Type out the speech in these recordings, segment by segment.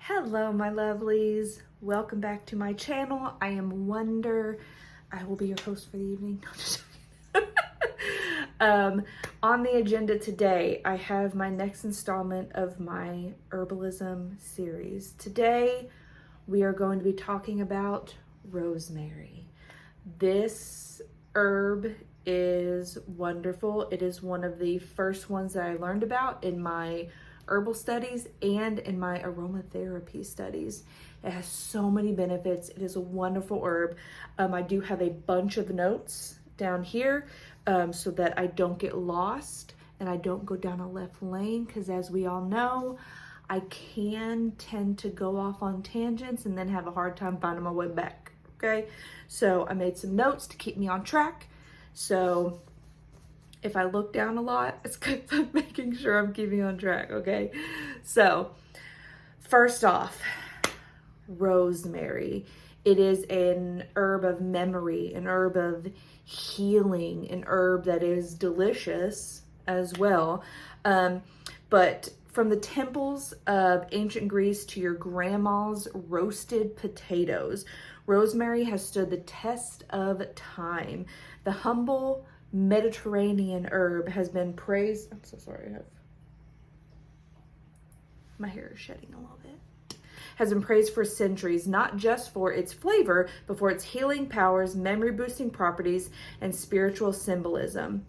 Hello, my lovelies. Welcome back to my channel. I am Wonder. I will be your host for the evening. No, just on the agenda today, I have my next installment of my herbalism series. Today, we are going to be talking about rosemary. This herb is wonderful. It is one of the first ones that I learned about in my herbal studies and in my aromatherapy studies. It has so many benefits. It is a wonderful herb. I do have a bunch of notes down here so that I don't get lost and I don't go down a left lane, because as we all know, I can tend to go off on tangents and then have a hard time finding my way back. Okay, so I made some notes to keep me on track. So if I look down a lot, it's because I'm making sure I'm keeping on track, okay? So, first off, rosemary. It is an herb of memory, an herb of healing, an herb that is delicious as well. But from the temples of ancient Greece to your grandma's roasted potatoes, rosemary has stood the test of time. The humble Mediterranean herb has been praised. I'm so sorry, my hair is shedding a little bit. Has been praised for centuries, not just for its flavor, but for its healing powers, memory boosting properties, and spiritual symbolism.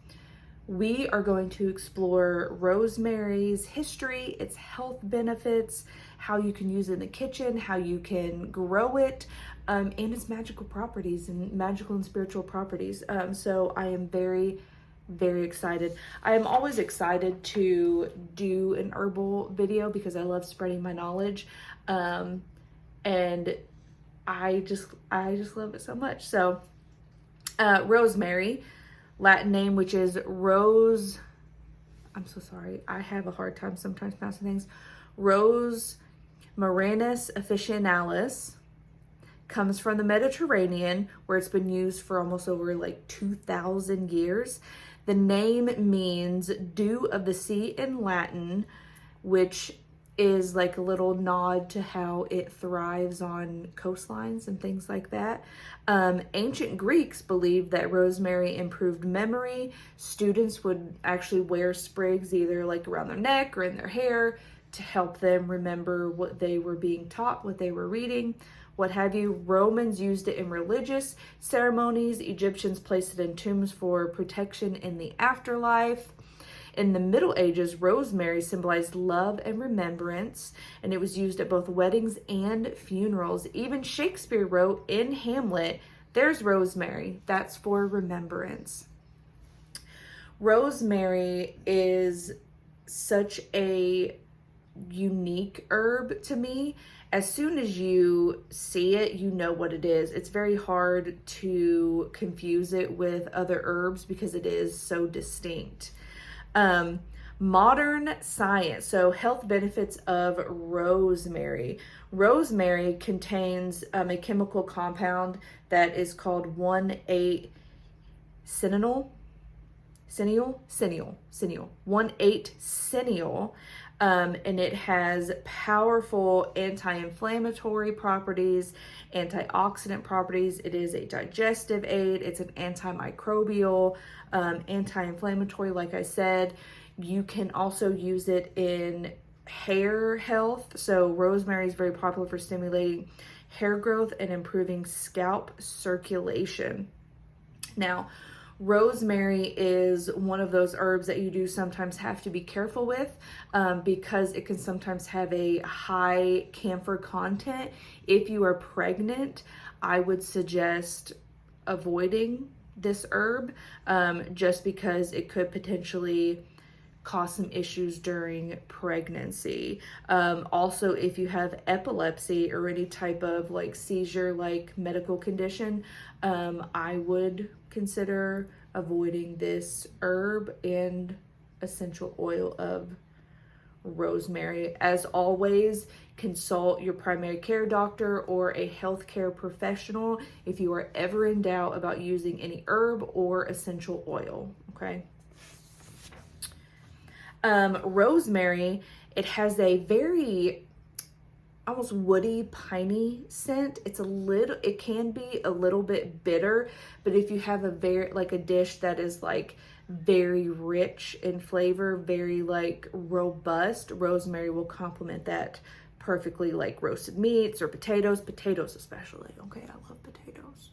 We are going to explore rosemary's history, its health benefits, how you can use it in the kitchen, how you can grow it, and its magical properties and magical and spiritual properties. So I am very, very excited. I am always excited to do an herbal video because I love spreading my knowledge. And I just love it so much. So rosemary, Latin name, which is rose, I'm so sorry, I have a hard time sometimes pronouncing things. Rose Marinus officinalis, comes from the Mediterranean, where it's been used for almost over like 2,000 years. The name means dew of the sea in Latin, which is like a little nod to how it thrives on coastlines and things like that. Ancient Greeks believed that rosemary improved memory. Students would actually wear sprigs either like around their neck or in their hair to help them remember what they were being taught, what they were reading, what have you. Romans used it in religious ceremonies. Egyptians placed it in tombs for protection in the afterlife. In the Middle Ages, rosemary symbolized love and remembrance, and it was used at both weddings and funerals. Even Shakespeare wrote in Hamlet, "There's rosemary, that's for remembrance." Rosemary is such a unique herb to me. As soon as you see it, you know what it is. It's very hard to confuse it with other herbs because it is so distinct. Modern science, so health benefits of rosemary. Rosemary contains a chemical compound that is called 1,8-cineol, 1,8-cineol. And it has powerful anti-inflammatory properties, antioxidant properties. It is a digestive aid. It's an antimicrobial, anti-inflammatory, like I said. You can also use it in hair health. So rosemary is very popular for stimulating hair growth and improving scalp circulation. Now, rosemary is one of those herbs that you do sometimes have to be careful with because it can sometimes have a high camphor content. If you are pregnant, I would suggest avoiding this herb just because it could potentially cause some issues during pregnancy. Also, if you have epilepsy or any type of like seizure like medical condition, I would consider avoiding this herb and essential oil of rosemary. As always, consult your primary care doctor or a healthcare professional if you are ever in doubt about using any herb or essential oil, okay? Rosemary, it has a very almost woody, piney scent. It can be a little bit bitter, but if you have a dish that is like very rich in flavor, very like robust, rosemary will complement that perfectly, like roasted meats or potatoes especially. Okay, I love potatoes.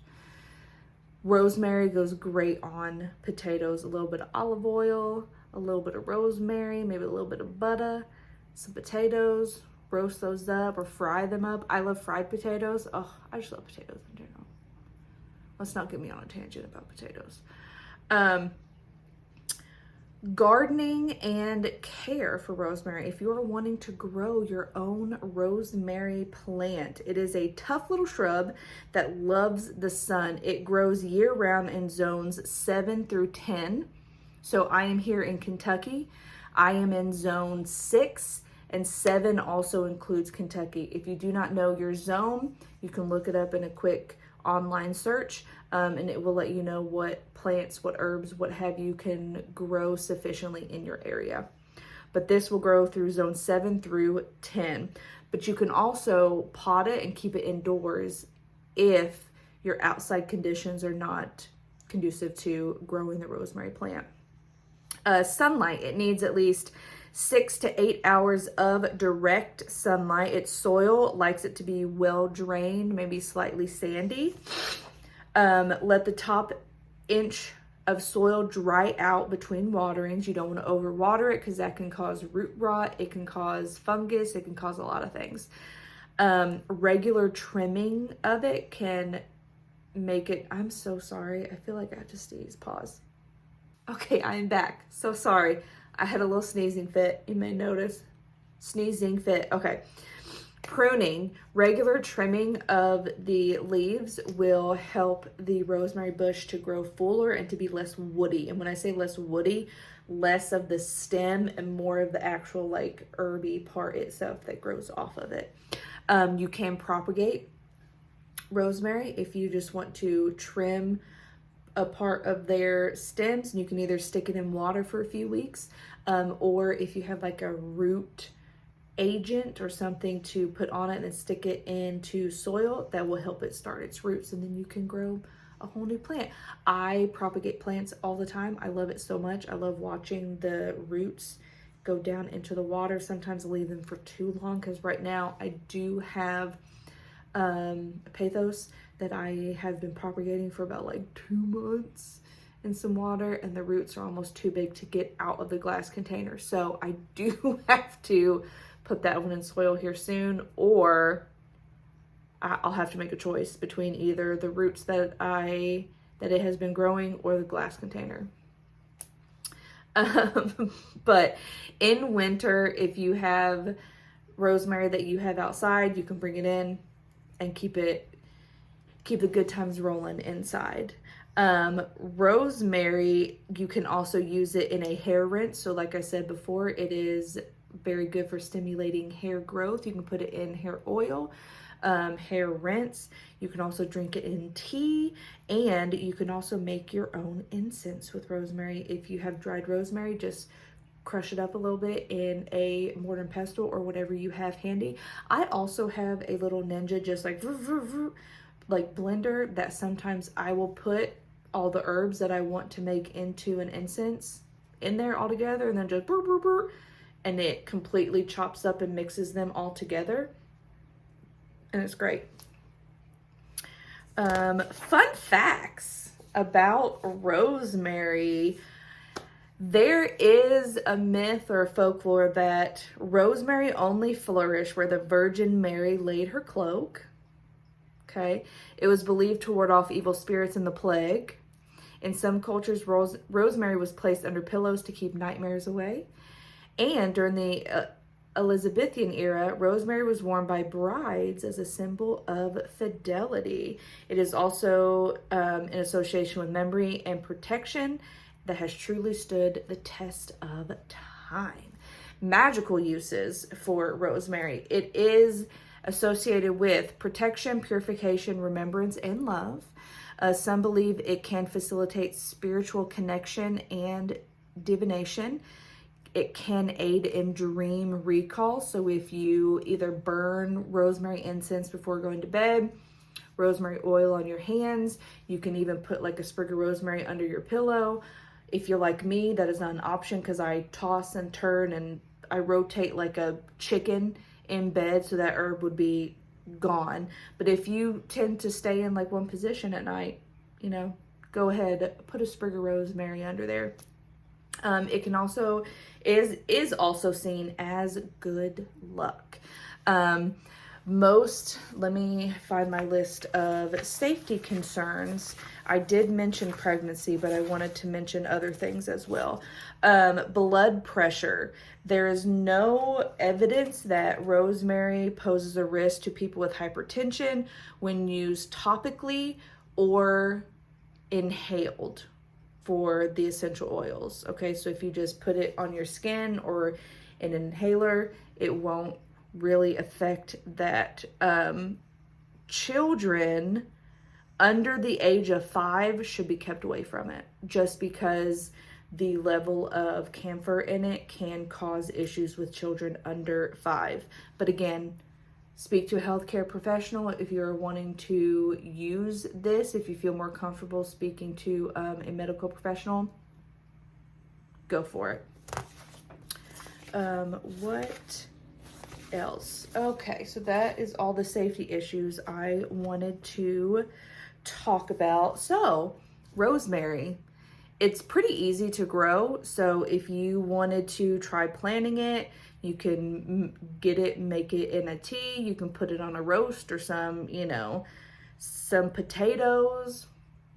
Rosemary goes great on potatoes. A little bit of olive oil, a little bit of rosemary, maybe a little bit of butter, some potatoes, roast those up or fry them up. I love fried potatoes. Oh, I just love potatoes in general. Let's not get me on a tangent about potatoes. Gardening and care for rosemary. If you are wanting to grow your own rosemary plant, it is a tough little shrub that loves the sun. It grows year round in zones 7 through 10. So I am here in Kentucky. I am in zone 6, and 7 also includes Kentucky. If you do not know your zone, you can look it up in a quick online search, and it will let you know what plants, what herbs, what have you can grow sufficiently in your area. But this will grow through zone 7 through 10. But you can also pot it and keep it indoors if your outside conditions are not conducive to growing the rosemary plant. Sunlight, it needs at least 6 to 8 hours of direct sunlight. Its soil likes it to be well drained, maybe slightly sandy. Let the top inch of soil dry out between waterings. You don't want to overwater it because that can cause root rot. It can cause fungus. It can cause a lot of things. Regular trimming of it can make it, I'm so sorry. I feel like I have to sneeze. Pause. Okay, I am back. So sorry. I had a little sneezing fit. You may notice. Sneezing fit. Okay. Pruning, regular trimming of the leaves will help the rosemary bush to grow fuller and to be less woody. And when I say less woody, less of the stem and more of the actual like herby part itself that grows off of it. You can propagate rosemary if you just want to trim a part of their stems, and you can either stick it in water for a few weeks, or if you have like a root agent or something to put on it and then stick it into soil, that will help it start its roots, and then you can grow a whole new plant. I propagate plants all the time. I love it so much. I love watching the roots go down into the water. Sometimes I leave them for too long because right now I do have pathos that I have been propagating for about like 2 months in some water, and the roots are almost too big to get out of the glass container. So I do have to put that one in soil here soon, or I'll have to make a choice between either the roots that it has been growing or the glass container. But in winter, if you have rosemary that you have outside, you can bring it in and keep the good times rolling inside. Rosemary, you can also use it in a hair rinse. So like I said before, it is very good for stimulating hair growth. You can put it in hair oil, hair rinse. You can also drink it in tea, and you can also make your own incense with rosemary. If you have dried rosemary, just crush it up a little bit in a mortar and pestle or whatever you have handy. I also have a little Ninja just like blender that sometimes I will put all the herbs that I want to make into an incense in there all together, and then just and it completely chops up and mixes them all together, and it's great. Fun facts about rosemary. There is a myth or a folklore that rosemary only flourished where the Virgin Mary laid her cloak. Okay, it was believed to ward off evil spirits and the plague. In some cultures, rosemary was placed under pillows to keep nightmares away. And during the Elizabethan era, rosemary was worn by brides as a symbol of fidelity. It is also in association with memory and protection that has truly stood the test of time. Magical uses for rosemary. It is associated with protection, purification, remembrance, and love. Some believe it can facilitate spiritual connection and divination. It can aid in dream recall. So if you either burn rosemary incense before going to bed, rosemary oil on your hands, you can even put like a sprig of rosemary under your pillow. If you're like me, that is not an option because I toss and turn and I rotate like a chicken in bed, so that herb would be gone. But if you tend to stay in like one position at night, you know, go ahead, put a sprig of rosemary under there. It can also is also seen as good luck. Let me find my list of safety concerns. I did mention pregnancy, but I wanted to mention other things as well. Blood pressure. There is no evidence that rosemary poses a risk to people with hypertension when used topically or inhaled for the essential oils. Okay, so if you just put it on your skin or an inhaler, it won't really affect that. Children under the age of 5 should be kept away from it, just because the level of camphor in it can cause issues with children under 5. But again, speak to a healthcare professional if you're wanting to use this. If you feel more comfortable speaking to a medical professional, go for it. What else? Okay, so that is all the safety issues I wanted to talk about. So, rosemary. It's pretty easy to grow, so if you wanted to try planting it, you can get it, make it in a tea, you can put it on a roast or some potatoes,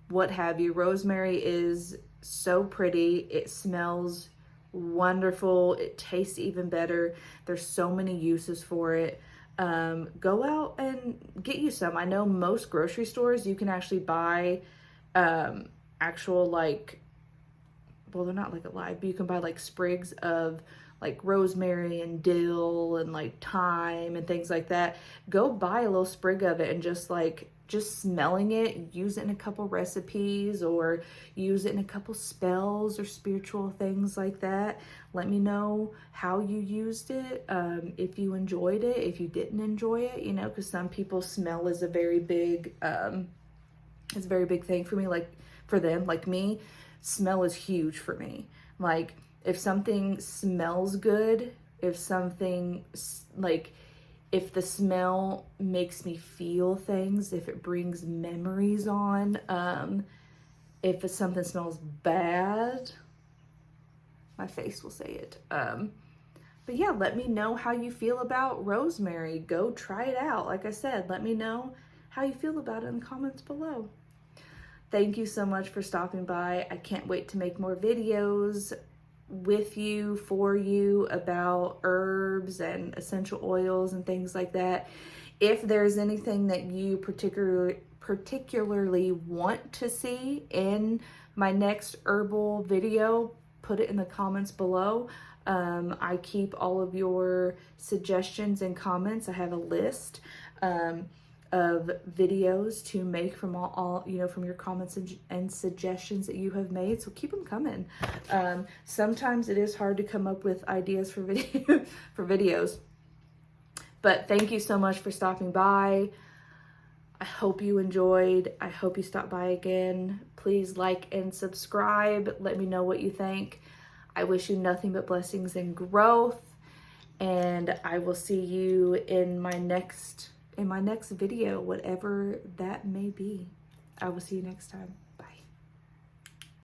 what have you. Rosemary is so pretty, it smells wonderful, it tastes even better. There's so many uses for it. Go out and get you some. I know most grocery stores you can actually buy actual they're not like alive, but you can buy like sprigs of like rosemary and dill and like thyme and things like that. Go buy a little sprig of it and just smelling it, use it in a couple recipes or use it in a couple spells or spiritual things like that. Let me know how you used it, if you enjoyed it, if you didn't enjoy it, because some people smell is a very big thing for me, like for them, like me, smell is huge for me. Like if something smells good, if the smell makes me feel things, if it brings memories on, if something smells bad, my face will say it. But yeah, let me know how you feel about rosemary. Go try it out. Like I said, let me know how you feel about it in the comments below. Thank you so much for stopping by. I can't wait to make more videos with you, for you, about herbs and essential oils and things like that. If there's anything that you particularly want to see in my next herbal video, put it in the comments below. I keep all of your suggestions and comments. I have a list of videos to make from all from your comments and suggestions that you have made, so keep them coming. Sometimes it is hard to come up with ideas for videos, but thank you so much for stopping by. I hope you enjoyed. I hope you stop by again. Please like and subscribe. Let me know what you think. I wish you nothing but blessings and growth, and I will see you in my next video, whatever that may be. I will see you next time.